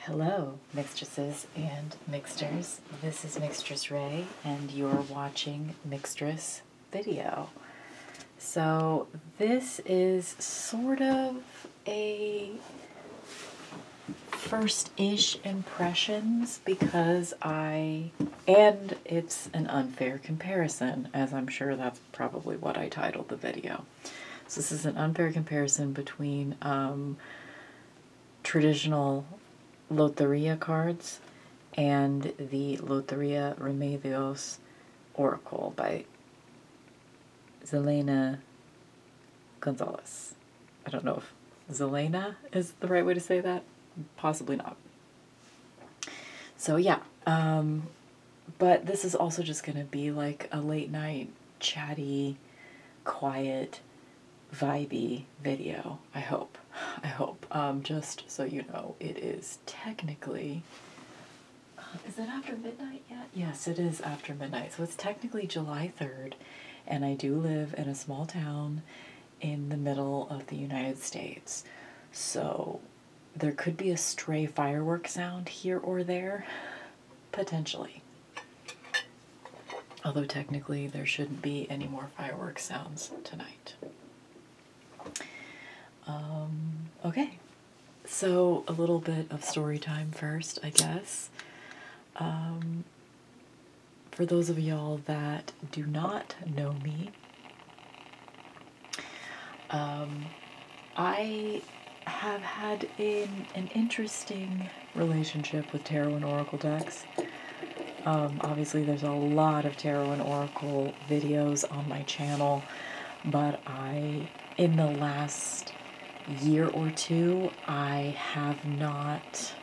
Hello, mixtresses and mixters. This is mixtressrae, and you're watching Mixtress video. So this is sort of a first-ish impressions because and it's an unfair comparison, as I'm sure that's probably what I titled the video. So this is an unfair comparison between traditional Loteria cards and the Loteria Remedios Oracle by Zelena Gonzalez. I don't know if Zelena is the right way to say that. Possibly not. So yeah, but this is also just going to be like a late night, chatty, quiet, vibey video, I hope. Just so you know, it is technically, is it after midnight yet? Yes, it is after midnight. So it's technically July 3rd, and I do live in a small town in the middle of the United States. So there could be a stray firework sound here or there, potentially. Although technically there shouldn't be any more firework sounds tonight. Okay, so a little bit of story time first, I guess. For those of y'all that do not know me, I have had an interesting relationship with tarot and oracle decks. Obviously there's a lot of tarot and oracle videos on my channel, but in the last year or two, I have not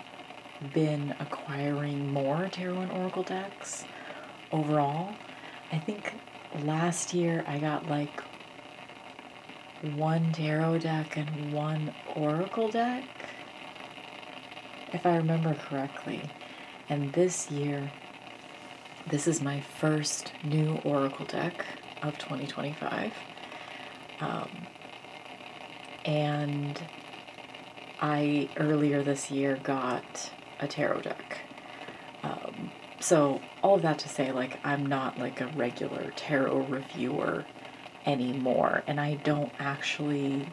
been acquiring more tarot and oracle decks overall. I think last year I got like one tarot deck and one oracle deck, if I remember correctly. And this year, this is my first new oracle deck of 2025. And I earlier this year got a tarot deck. So all of that to say, like, I'm not like a regular tarot reviewer anymore, and I don't actually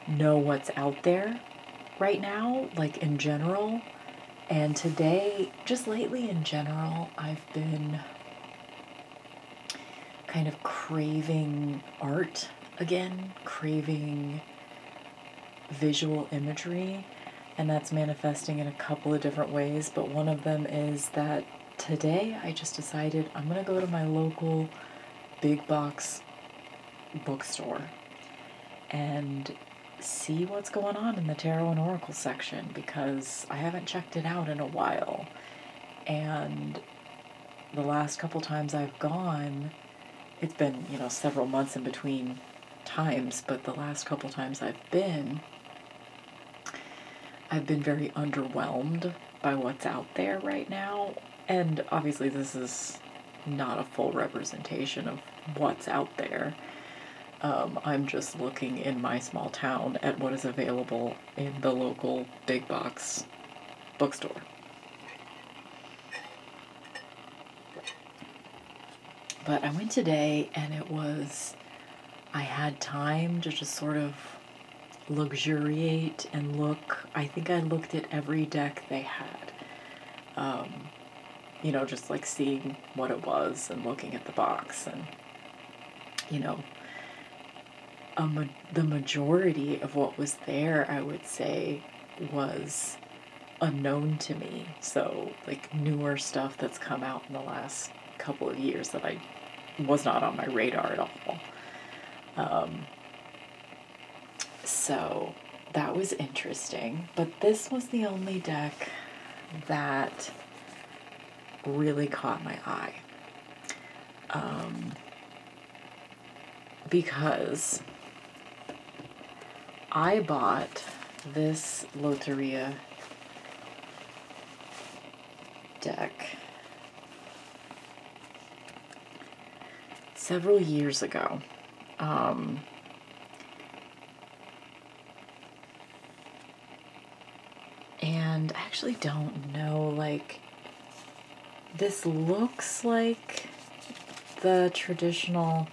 know what's out there right now, like in general. And today, just lately in general, I've been kind of craving art again, craving visual imagery, and that's manifesting in a couple of different ways. But one of them is that today I just decided I'm gonna go to my local big box bookstore and see what's going on in the tarot and oracle section, because I haven't checked it out in a while. And the last couple times I've gone, it's been, several months in between times, but the last couple times I've been very underwhelmed by what's out there right now. And obviously this is not a full representation of what's out there. I'm just looking in my small town at what is available in the local big box bookstore. But I went today, and I had time to just sort of luxuriate and look. I think I looked at every deck they had. Just like seeing what it was and looking at the box, and the majority of what was there, I would say, was unknown to me. So like newer stuff that's come out in the last couple of years that I was not on my radar at all. So that was interesting, but this was the only deck that really caught my eye. Because I bought this Loteria deck several years ago. And I actually don't know, like, this looks like the traditional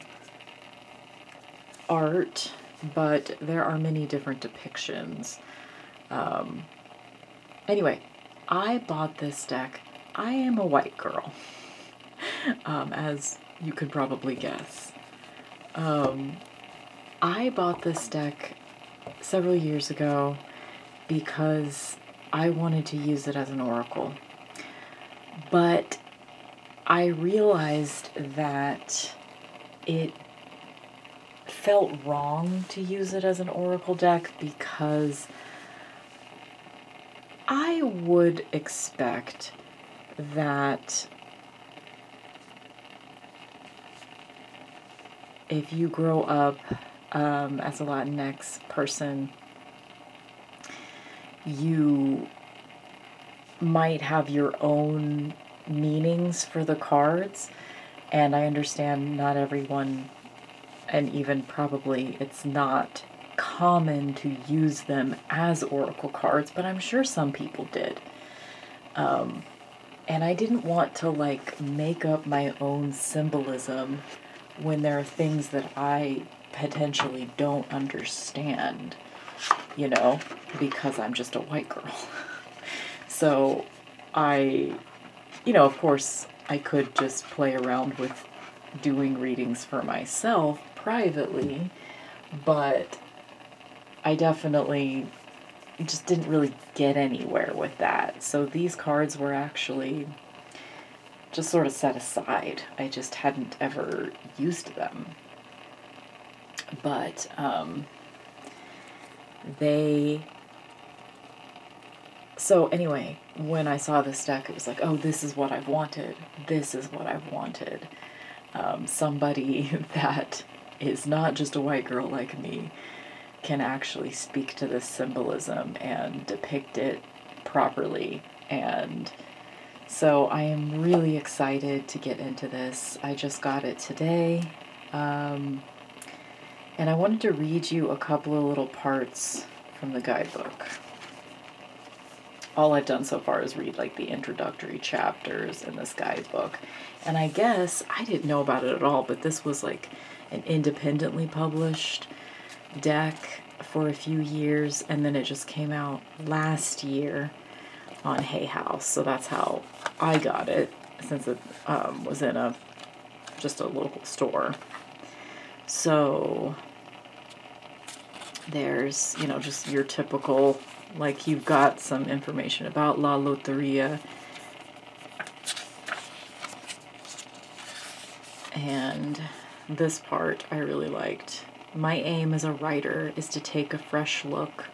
art, but there are many different depictions. Anyway, I bought this deck. I am a white girl, as you could probably guess. I bought this deck several years ago because I wanted to use it as an oracle. But I realized that it felt wrong to use it as an oracle deck because I would expect that if you grow up as a Latinx person, you might have your own meanings for the cards, and I understand not everyone, and even probably it's not common to use them as oracle cards, but I'm sure some people did. And I didn't want to like make up my own symbolism when there are things that I potentially don't understand, you know, because I'm just a white girl. So I, you know, of course I could just play around with doing readings for myself privately, but I definitely just didn't really get anywhere with that. So these cards were actually just sort of set aside. I just hadn't ever used them. But so anyway, when I saw this deck, it was like, oh, this is what I've wanted. This is what I've wanted. Somebody that is not just a white girl like me can actually speak to this symbolism and depict it properly. And so I am really excited to get into this. I just got it today. And I wanted to read you a couple of little parts from the guidebook. All I've done so far is read like the introductory chapters in this guidebook. And I guess I didn't know about it at all, but this was like an independently published deck for a few years, and then it just came out last year on Hay House. So that's how I got it, since it was in just a local store. So there's, you know, just your typical, like, you've got some information about La Loteria, and this part I really liked. My aim as a writer is to take a fresh look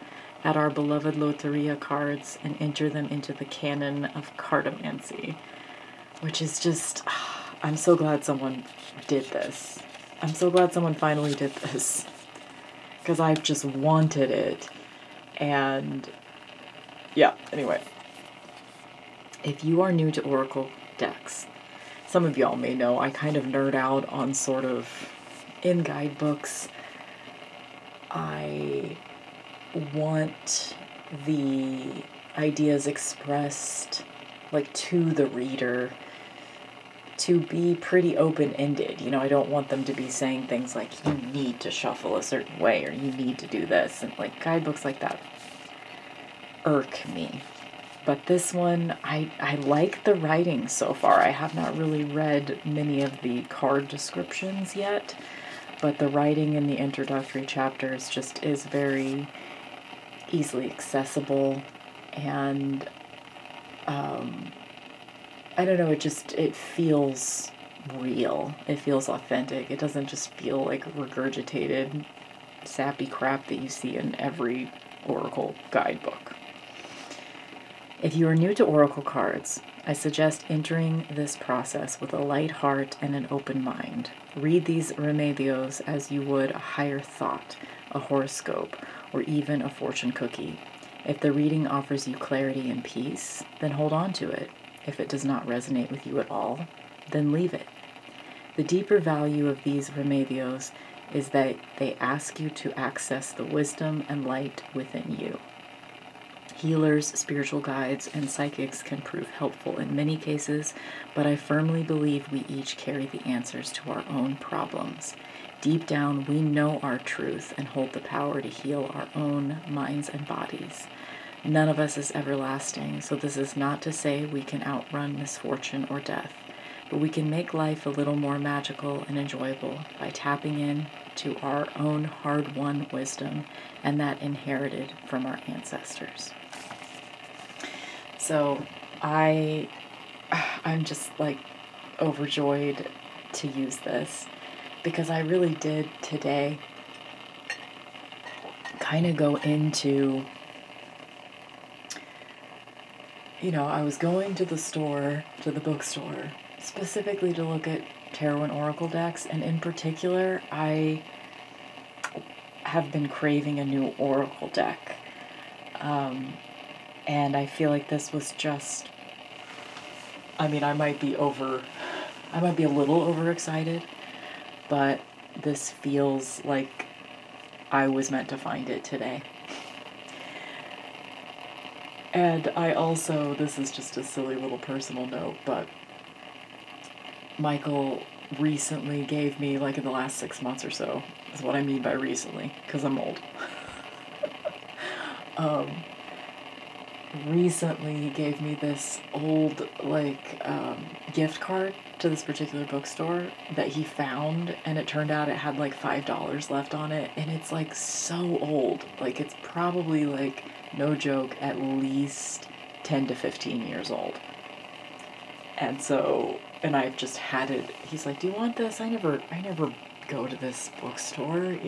at our beloved Loteria cards and enter them into the canon of cartomancy, which is just, I'm so glad someone did this. I'm so glad someone finally did this, because I've just wanted it. And yeah, anyway, if you are new to oracle decks, some of y'all may know I kind of nerd out on sort of, in guidebooks, I want the ideas expressed like to the reader to be pretty open-ended. You know, I don't want them to be saying things like, you need to shuffle a certain way, or you need to do this. And like guidebooks like that irk me. But this one, I like the writing so far. I have not really read many of the card descriptions yet, but the writing in the introductory chapters just is very easily accessible, and I don't know, it feels real. It feels authentic. It doesn't just feel like regurgitated, sappy crap that you see in every oracle guidebook. If you are new to oracle cards, I suggest entering this process with a light heart and an open mind. Read these Remedios as you would a higher thought, a horoscope, or even a fortune cookie. If the reading offers you clarity and peace, then hold on to it. If it does not resonate with you at all, then leave it. The deeper value of these Remedios is that they ask you to access the wisdom and light within you. Healers, spiritual guides, and psychics can prove helpful in many cases, but I firmly believe we each carry the answers to our own problems. Deep down, we know our truth and hold the power to heal our own minds and bodies. None of us is everlasting, so this is not to say we can outrun misfortune or death, but we can make life a little more magical and enjoyable by tapping in to our own hard-won wisdom and that inherited from our ancestors. So I'm just like overjoyed to use this, because I really did today kind of go into, I was going to the bookstore, specifically to look at tarot and oracle decks, and in particular, I have been craving a new oracle deck. And I feel like this was just, I might be a little overexcited, but this feels like I was meant to find it today. And I also, this is just a silly little personal note, but Michael recently gave me, like in the last 6 months or so, is what I mean by recently, because I'm old. Recently he gave me this old, gift card to this particular bookstore that he found, and it turned out it had like $5 left on it, and it's like so old. Like, it's probably, like, no joke, at least 10 to 15 years old. And so, and I've just had it. He's like, do you want this? I never go to this bookstore,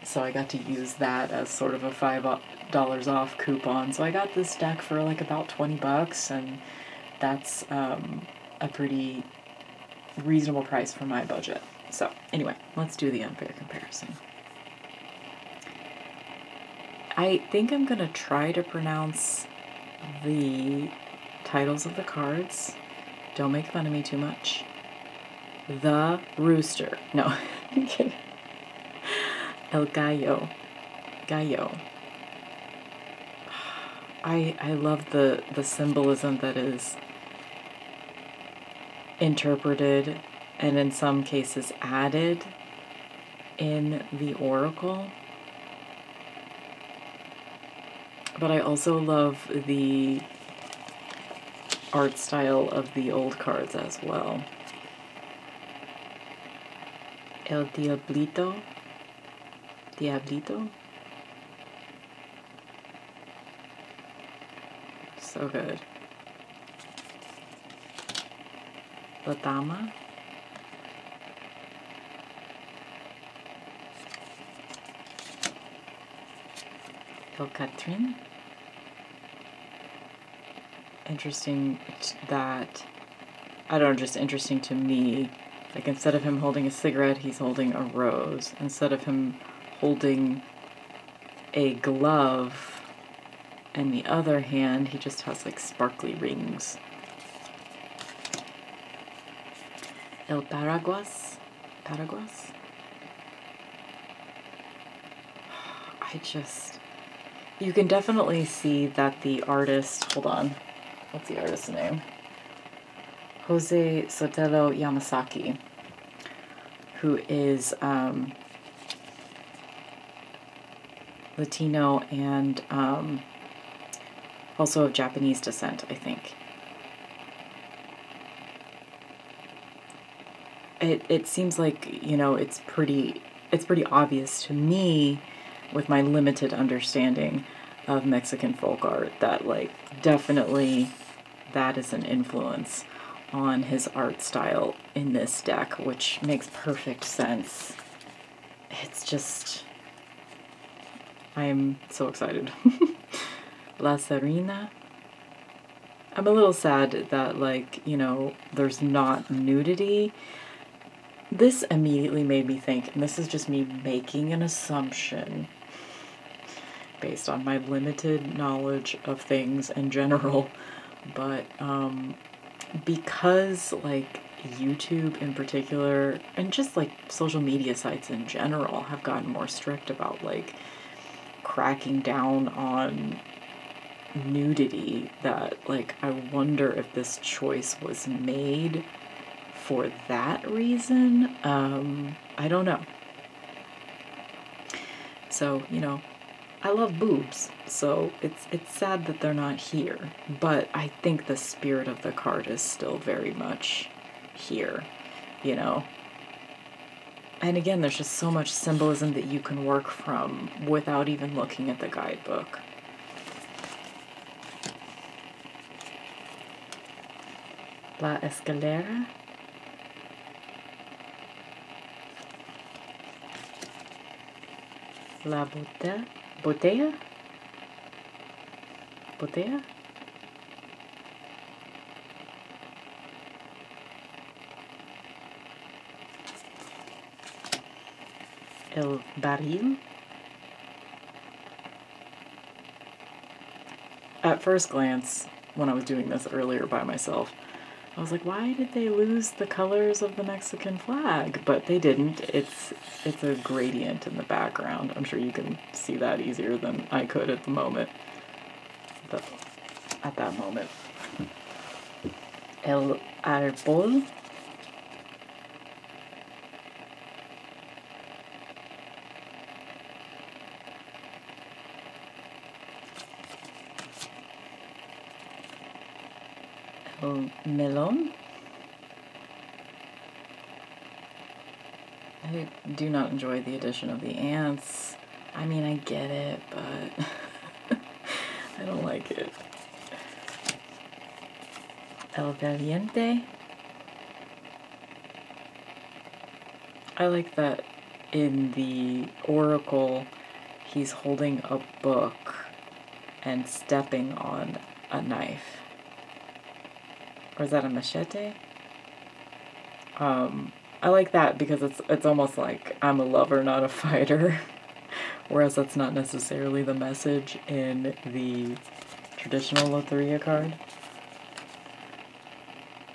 so I got to use that as sort of a $5 off coupon. So I got this deck for like about $20, and that's a pretty reasonable price for my budget. So anyway, let's do the unfair comparison. I think I'm going to try to pronounce the titles of the cards. Don't make fun of me too much. The Rooster. No, I'm kidding. El Gallo. Gallo. I love the symbolism that is interpreted and in some cases added in the oracle. But I also love the art style of the old cards as well. El Diablito. Diablito. So good. La Dama. El Catrin. Interesting that, I don't know, just interesting to me. Like, instead of him holding a cigarette, he's holding a rose. Instead of him holding a glove in the other hand, he just has like sparkly rings. El Paraguas. Paraguas? You can definitely see that the artist, hold on, what's the artist's name? Jose Sotelo Yamasaki, who is Latino and also of Japanese descent, I think. It seems like, it's pretty obvious to me, with my limited understanding of Mexican folk art, that, like, definitely that is an influence on his art style in this deck, which makes perfect sense. It's just, I'm so excited. La Serena. I'm a little sad that, like, there's not nudity. This immediately made me think, and this is just me making an assumption based on my limited knowledge of things in general, but because, like, YouTube in particular, and just like social media sites in general, have gotten more strict about, like, cracking down on nudity that, like, I wonder if this choice was made for that reason. I don't know. So, you know, I love boobs, so it's sad that they're not here, but I think the spirit of the card is still very much here, you know. And again, there's just so much symbolism that you can work from without even looking at the guidebook. La escalera. La botella. Botella? Botella? El barril? At first glance, when I was doing this earlier by myself, I was like, why did they lose the colors of the Mexican flag? But they didn't. It's a gradient in the background. I'm sure you can see that easier than I could at the moment. But at that moment. El árbol. El melón. I do not enjoy the addition of the ants. I mean, I get it, but I don't like it. El valiente. I like that in the oracle, he's holding a book and stepping on a knife. Or is that a machete? I like that because it's almost like I'm a lover, not a fighter. Whereas that's not necessarily the message in the traditional Loteria card.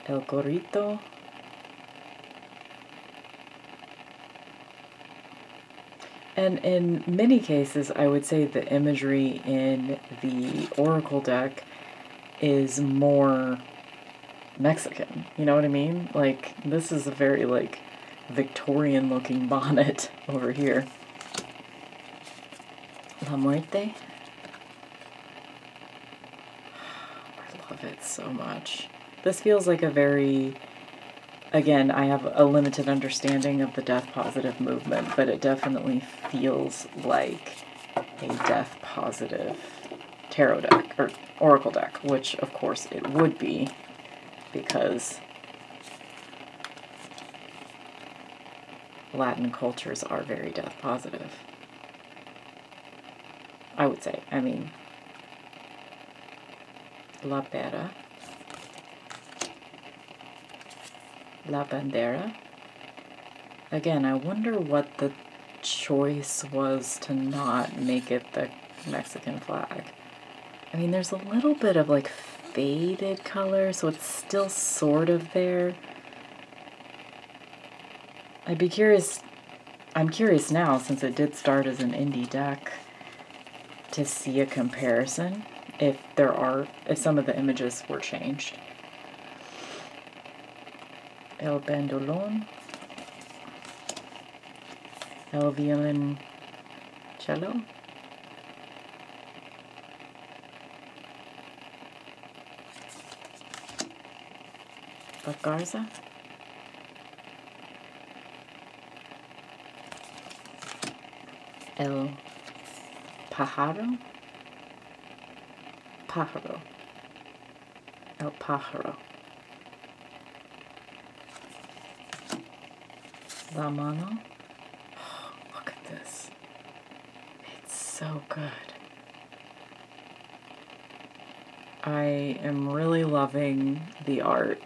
El gorrito. And in many cases, I would say the imagery in the oracle deck is more Mexican, you know what I mean? Like, this is a very, like, Victorian looking bonnet over here. La Muerte. I love it so much. This feels like a very, again, I have a limited understanding of the death positive movement, but it definitely feels like a death positive tarot deck, or oracle deck, which of course it would be, because Latin cultures are very death positive. I would say. I mean, La Pera, La Bandera. Again, I wonder what the choice was to not make it the Mexican flag. I mean, there's a little bit of like faded color, so it's still sort of there. I'd be curious, I'm curious now, since it did start as an indie deck, to see a comparison, if some of the images were changed. El bandolón. El violoncello. La garza. El pájaro. Pájaro. El pájaro. La mano. Oh, look at this. It's so good. I am really loving the art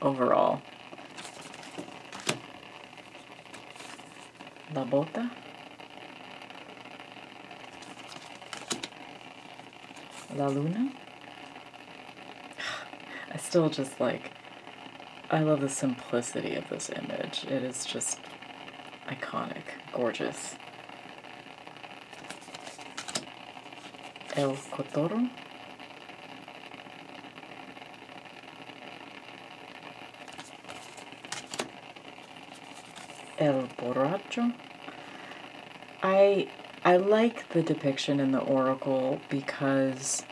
overall. La bota. La luna. I still just like, I love the simplicity of this image. It is just iconic, gorgeous. El Cotorro, El Borracho. I like the depiction in the Oracle because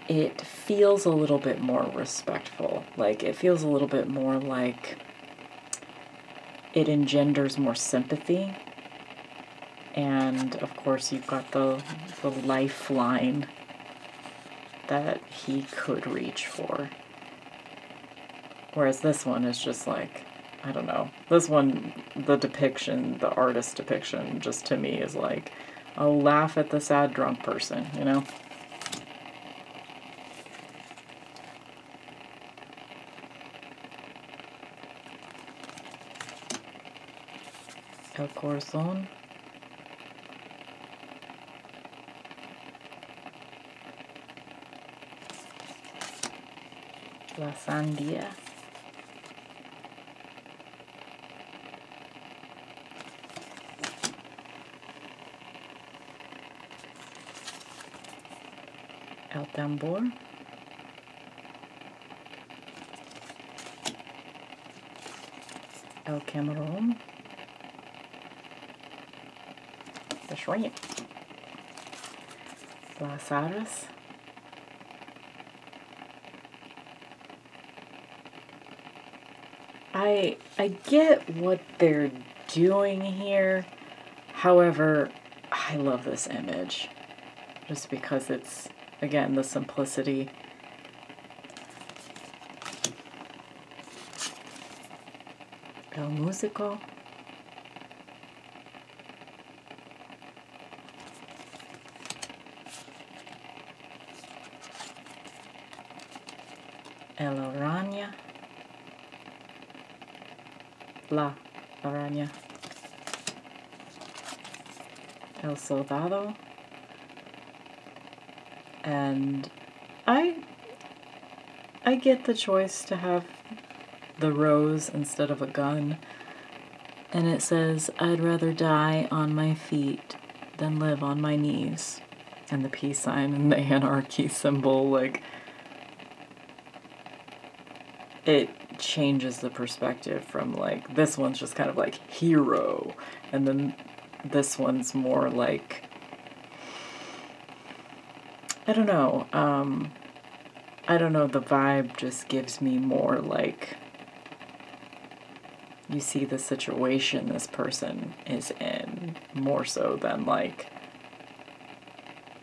it feels a little bit more respectful. Like, it feels a little bit more like it engenders more sympathy. And, of course, you've got the lifeline that he could reach for. Whereas this one is just like, I don't know. This one, the depiction, the artist depiction, just to me is like, I'll laugh at the sad drunk person, you know? El Corazón. La Sandía. El Tambor. El Camarón. The Shrimp. Las Aras. I get what they're doing here. However, I love this image just because it's, again, the simplicity. El Músico. El Araña. La Araña. El Soldado. And I get the choice to have the rose instead of a gun. And it says, I'd rather die on my feet than live on my knees. And the peace sign and the anarchy symbol, like, it changes the perspective from, like, this one's just kind of like hero, and then this one's more like, I don't know, the vibe just gives me more like, you see the situation this person is in, more so than like,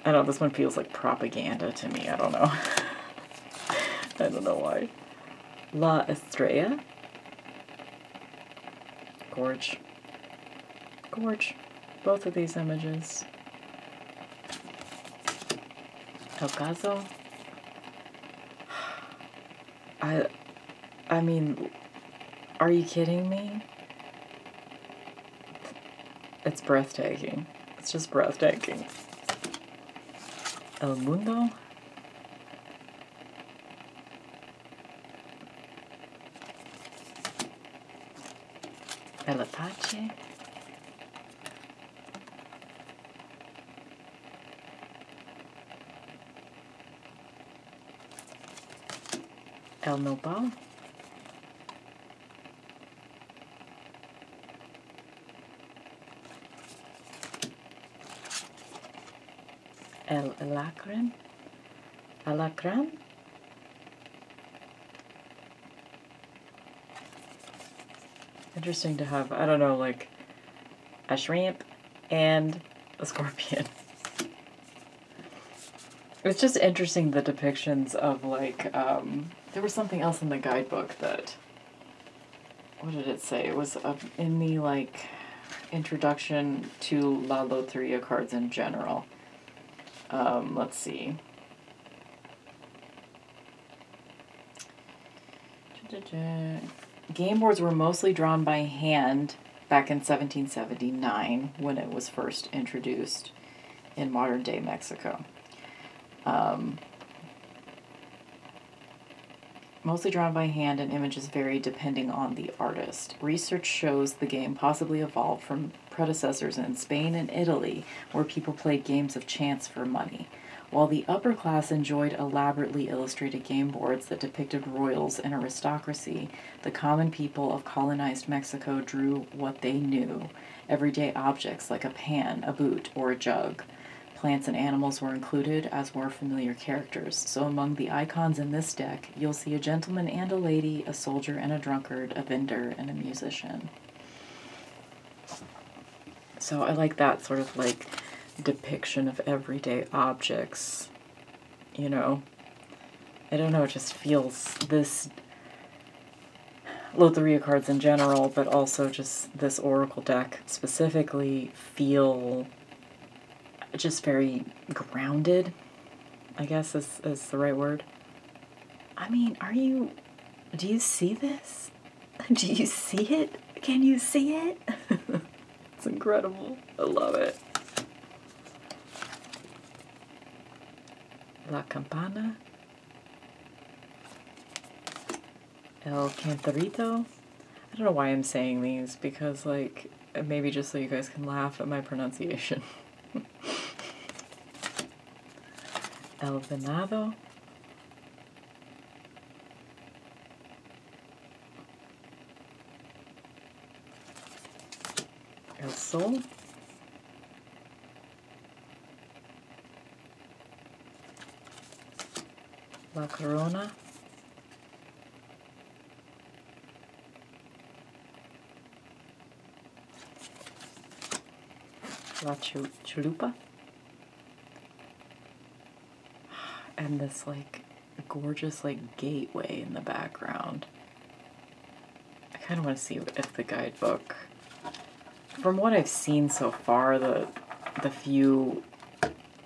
I don't know, this one feels like propaganda to me, I don't know. I don't know why. La Estrella. Gorge. Gorge. Both of these images. El Caso. I mean, are you kidding me? It's breathtaking. It's just breathtaking. El Mundo. El Apache. El Nopal. El Alacrán. Alacrán. Interesting to have, I don't know, like a shrimp and a scorpion. It's just interesting, the depictions of like, there was something else in the guidebook that, what did it say? It was in the like introduction to La Loteria cards in general. Let's see. Game boards were mostly drawn by hand back in 1779 when it was first introduced in modern-day Mexico. Mostly drawn by hand, and images vary depending on the artist. Research shows the game possibly evolved from predecessors in Spain and Italy, where people played games of chance for money. While the upper class enjoyed elaborately illustrated game boards that depicted royals and aristocracy, the common people of colonized Mexico drew what they knew, everyday objects like a pan, a boot, or a jug. Plants and animals were included, as were familiar characters. So among the icons in this deck, you'll see a gentleman and a lady, a soldier and a drunkard, a vendor, and a musician. So I like that sort of like depiction of everyday objects, you know. I don't know, it just feels, this Loteria cards in general, but also just this Oracle deck specifically, feel just very grounded, I guess is the right word. I mean, do you see this? Do you see it? Can you see it? It's incredible. I love it. La Campana. El Cantarito. I don't know why I'm saying these, because, like, maybe just so you guys can laugh at my pronunciation. El Venado. El Sol. La Corona. La Chalupa. And this, like, gorgeous, like, gateway in the background. I kind of want to see if the guidebook, from what I've seen so far, the few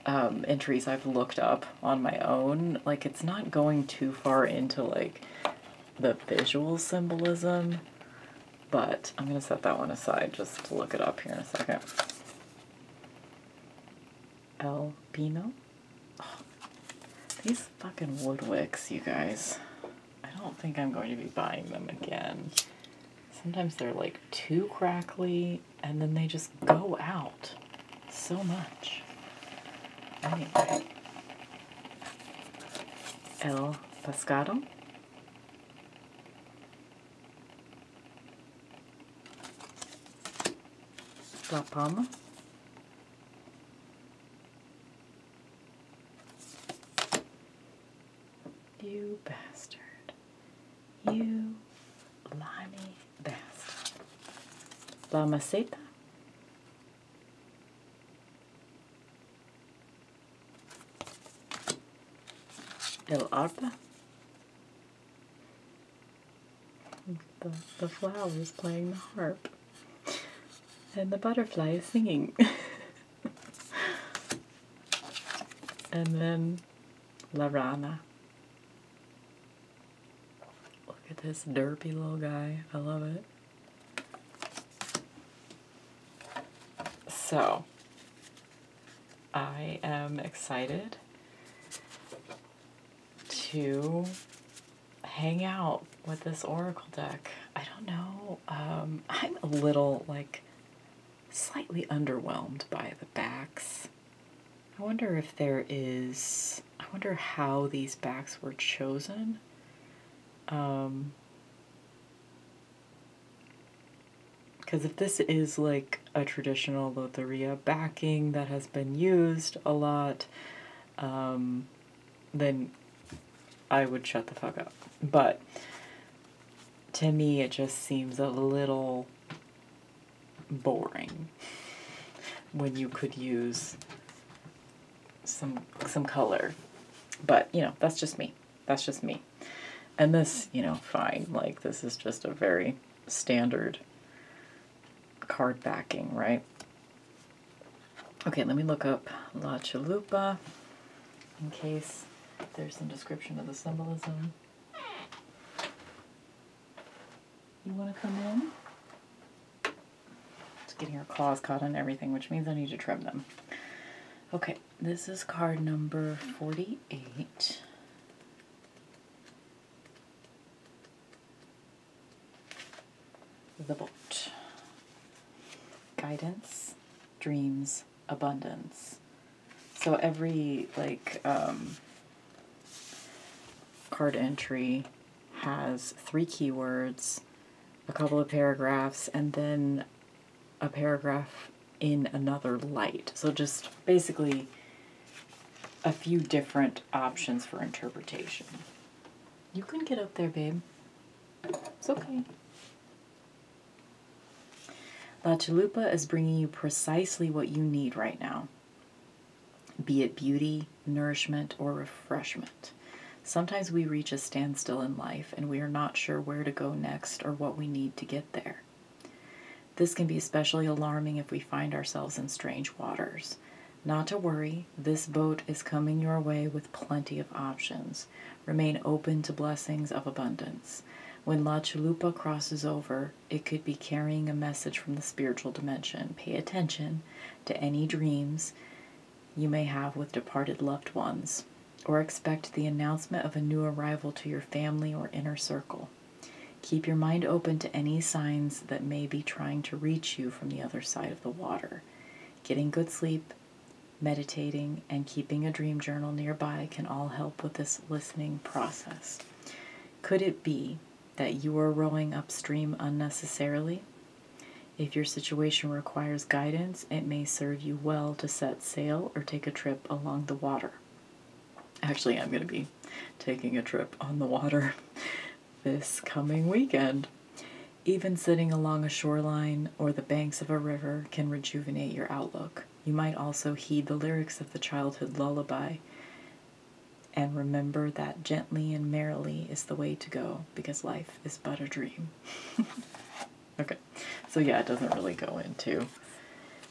entries I've looked up on my own, like, it's not going too far into, like, the visual symbolism, but I'm going to set that one aside just to look it up here in a second. El Pino. Oh, these fucking Woodwicks, you guys. I don't think I'm going to be buying them again. Sometimes they're, like, too crackly, and then they just go out so much. Anyway. El Pescado. La Palma. You bastard. You limey bastard. La Maceta. El Arpa. The flower is playing the harp. And the butterfly is singing. And then La Rana. Look at this derpy little guy. I love it. So, I am excited to hang out with this Oracle deck. I don't know. I'm a little, like, slightly underwhelmed by the backs. I wonder if there is, I wonder how these backs were chosen. Because if this is like a traditional Loteria backing that has been used a lot, then I would shut the fuck up. But to me, it just seems a little boring when you could use some color. But, you know, that's just me. That's just me. And this, you know, fine. Like, this is just a very standard card backing, right? Okay, let me look up La Chalupa in case there's some description of the symbolism. You want to come in? It's getting her claws caught on everything, which means I need to trim them. Okay, this is card number 48. The boat. guidance, dreams, abundance. So every card entry has 3 keywords, a couple of paragraphs, and then a paragraph in another light. So just basically a few different options for interpretation. You can get up there, babe. It's okay. La Chalupa is bringing you precisely what you need right now, be it beauty, nourishment, or refreshment. Sometimes we reach a standstill in life and we are not sure where to go next or what we need to get there. This can be especially alarming if we find ourselves in strange waters. Not to worry, this boat is coming your way with plenty of options. Remain open to blessings of abundance. When La Chalupa crosses over, it could be carrying a message from the spiritual dimension. Pay attention to any dreams you may have with departed loved ones, or expect the announcement of a new arrival to your family or inner circle. Keep your mind open to any signs that may be trying to reach you from the other side of the water. Getting good sleep, meditating, and keeping a dream journal nearby can all help with this listening process. Could it be that you are rowing upstream unnecessarily? If your situation requires guidance, it may serve you well to set sail or take a trip along the water. Actually, I'm going to be taking a trip on the water this coming weekend. Even sitting along a shoreline or the banks of a river can rejuvenate your outlook. You might also heed the lyrics of the childhood lullaby and remember that gently and merrily is the way to go, because life is but a dream. Okay, so yeah, it doesn't really go into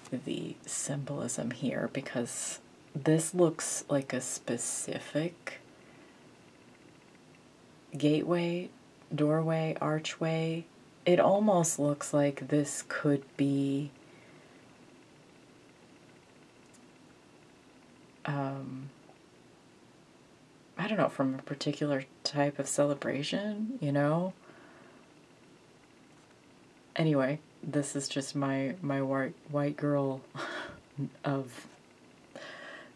the symbolism here because this looks like a specific gateway, doorway, archway. It almost looks like this could be I don't know, from a particular type of celebration, you know? Anyway, this is just my white girl of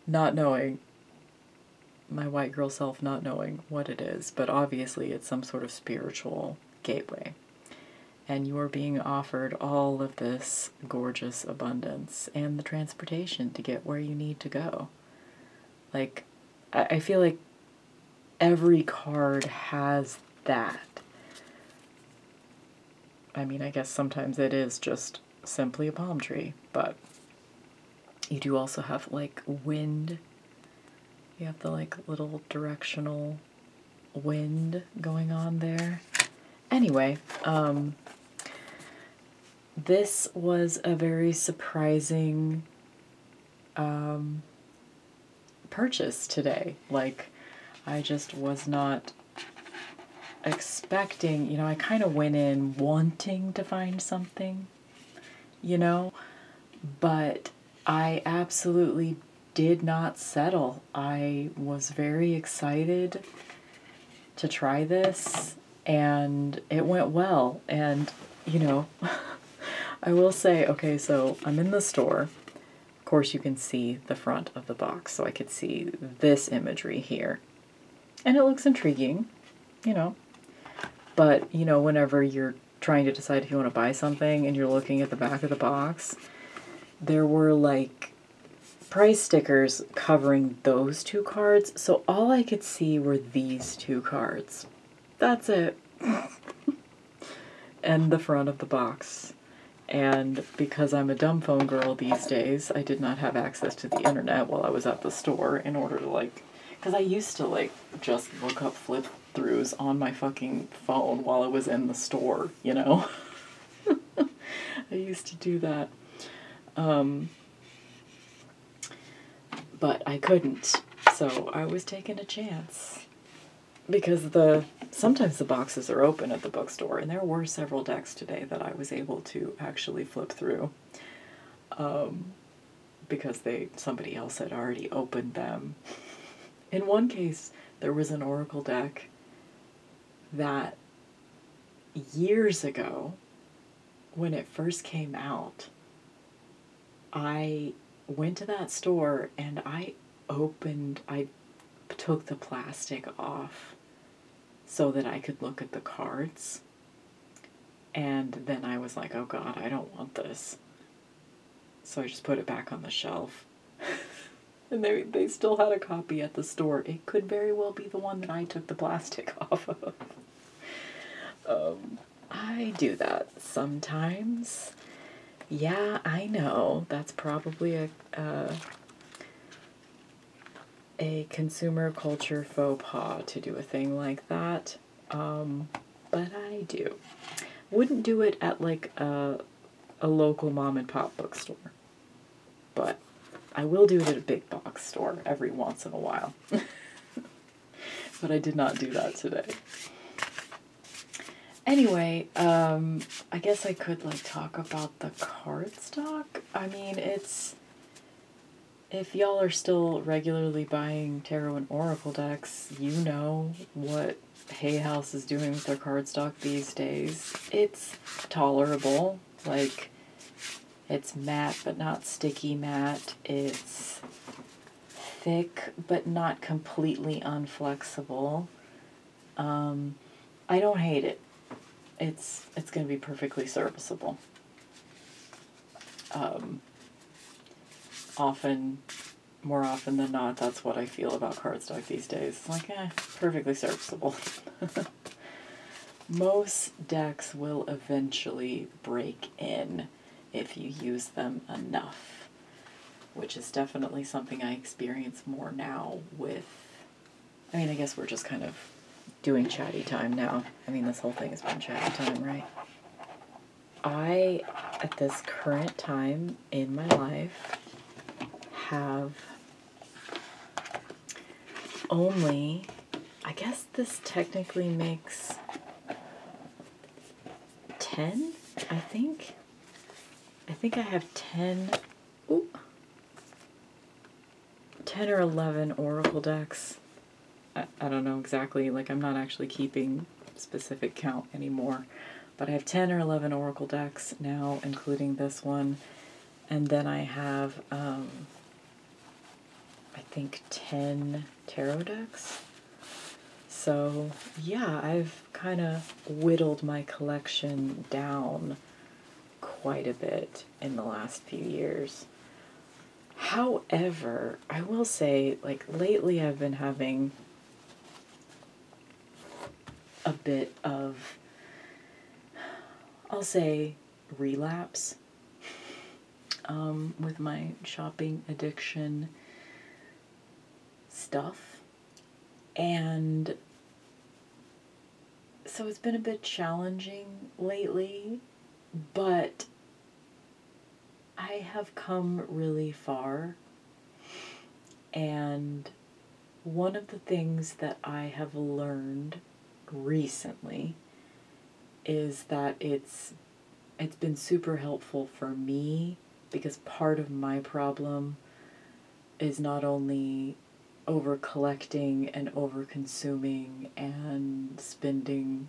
not knowing, my white girl self not knowing what it is, but obviously it's some sort of spiritual gateway. And you are being offered all of this gorgeous abundance and the transportation to get where you need to go. Like, I feel like every card has that. I mean, I guess sometimes it is just simply a palm tree, but you do also have, like, wind. You have the, like, little directional wind going on there. Anyway, this was a very surprising purchase today. Like, I just was not expecting, you know, I kind of went in wanting to find something, you know, but I absolutely did not settle. I was very excited to try this, and it went well. And, you know, I will say, okay, so I'm in the store. Of course, you can see the front of the box, so I could see this imagery here. And it looks intriguing, you know. But, you know, whenever you're trying to decide if you want to buy something and you're looking at the back of the box, there were, like, price stickers covering those 2 cards. So all I could see were these 2 cards. That's it. And the front of the box. And because I'm a dumb phone girl these days, I did not have access to the internet while I was at the store in order to, like, because I used to, like, just look up flip-throughs on my fucking phone while I was in the store, you know? I used to do that. But I couldn't, so I was taking a chance. Because sometimes the boxes are open at the bookstore, and there were several decks today that I was able to actually flip through. Because somebody else had already opened them. In one case, there was an Oracle deck that years ago, when it first came out, I went to that store and I took the plastic off so that I could look at the cards. And then I was like, oh God, I don't want this. So I just put it back on the shelf. And they still had a copy at the store. It could very well be the one that I took the plastic off of. I do that sometimes. Yeah, I know. That's probably a consumer culture faux pas to do a thing like that. But I do. Wouldn't do it at like a local mom and pop bookstore. But I will do it at a big box store every once in a while. But I did not do that today. Anyway, I guess I could like talk about the cardstock. I mean, if y'all are still regularly buying tarot and oracle decks, you know what Hay House is doing with their cardstock these days. It's tolerable. Like, it's matte but not sticky matte. It's thick but not completely unflexible. I don't hate it. It's going to be perfectly serviceable. More often than not, that's what I feel about cardstock these days. It's like, perfectly serviceable. Most decks will eventually break in if you use them enough, which is definitely something I experience more now with, I mean, I guess we're just kind of doing chatty time now. I mean, this whole thing has been chatty time, right? I, at this current time in my life, have only, I guess this technically makes 10, I think. I think I have 10 or 11 oracle decks. I don't know exactly, like I'm not actually keeping specific count anymore, but I have 10 or 11 oracle decks now, including this one, and then I have, I think 10 tarot decks. So yeah, I've kind of whittled my collection down quite a bit in the last few years. However, I will say, like, lately I've been having a bit of, I'll say, relapse with my shopping addiction stuff. And so it's been a bit challenging lately, but I have come really far. And one of the things that I have learned recently is that it's been super helpful for me, because part of my problem is not only over collecting and over consuming and spending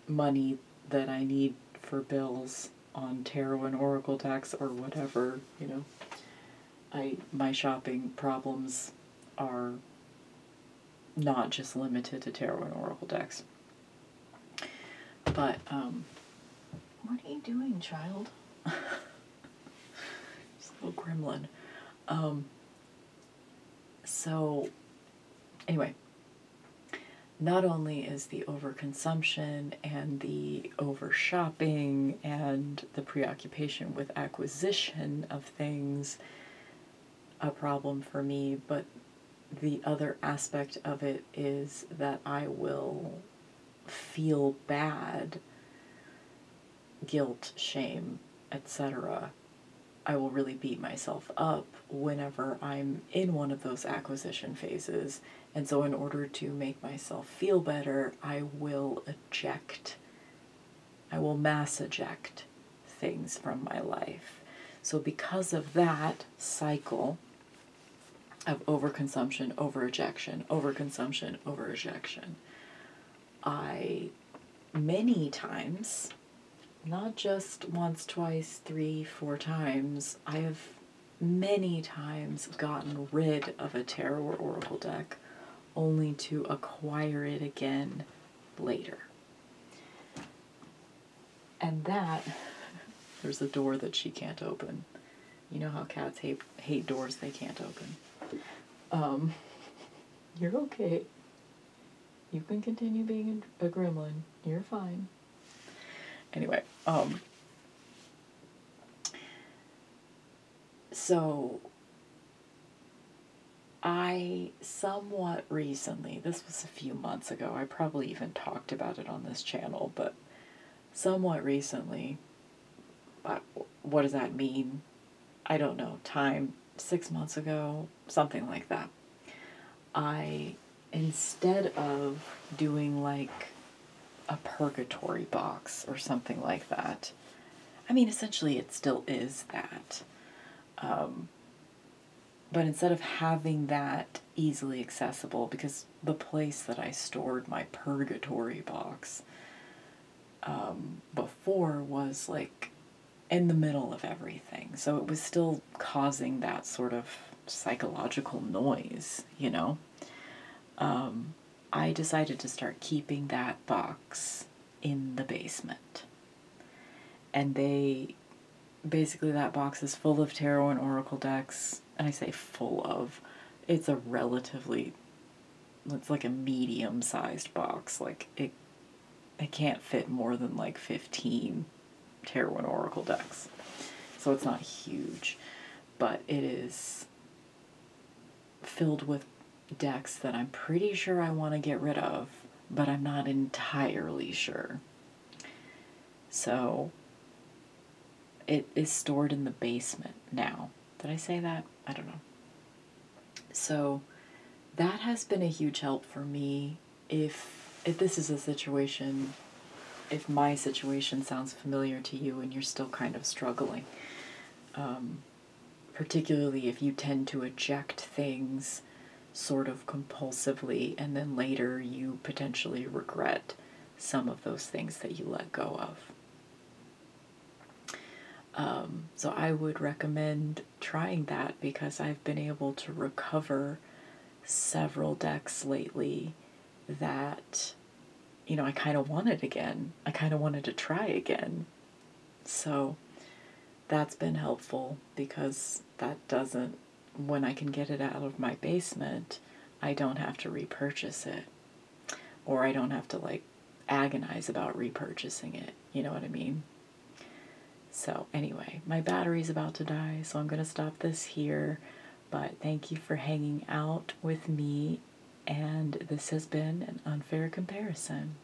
money that I need for bills on tarot and oracle decks or whatever, you know. My shopping problems are not just limited to tarot and oracle decks. But, what are you doing, child? Just a little gremlin. So, anyway, not only is the overconsumption and the over-shopping and the preoccupation with acquisition of things a problem for me, but the other aspect of it is that I will feel bad, guilt, shame, etc. I will really beat myself up whenever I'm in one of those acquisition phases. And so in order to make myself feel better, I will mass eject things from my life. So because of that cycle of overconsumption, over-ejection, overconsumption, over-ejection, I many times not just once, twice, 3, 4 times. I have many times gotten rid of a tarot or oracle deck only to acquire it again later. And that, there's a door that she can't open. You know how cats hate doors they can't open. You're okay. You can continue being a gremlin. You're fine. Anyway, so I somewhat recently, this was a few months ago, I probably even talked about it on this channel, but somewhat recently, what does that mean? I don't know, time, 6 months ago, something like that. I, instead of doing like a purgatory box or something like that, I mean, essentially it still is that. But instead of having that easily accessible, because the place that I stored my purgatory box before was like in the middle of everything. So it was still causing that sort of psychological noise, you know? I decided to start keeping that box in the basement. And basically that box is full of tarot and oracle decks. And I say full of, it's like a medium-sized box. Like it can't fit more than like 15 tarot and oracle decks. So it's not huge, but it is filled with decks that I'm pretty sure I want to get rid of, but I'm not entirely sure. So it is stored in the basement now. Did I say that? I don't know. So that has been a huge help for me. If this is a situation, if my situation sounds familiar to you and you're still kind of struggling, particularly if you tend to eject things sort of compulsively and then later you potentially regret some of those things that you let go of. So I would recommend trying that because I've been able to recover several decks lately that, you know, I kind of wanted again. I kind of wanted to try again. So that's been helpful because that doesn't, when I can get it out of my basement, I don't have to repurchase it. Or I don't have to like agonize about repurchasing it. You know what I mean? So anyway, my battery's about to die, so I'm going to stop this here. But thank you for hanging out with me, and this has been an unfair comparison.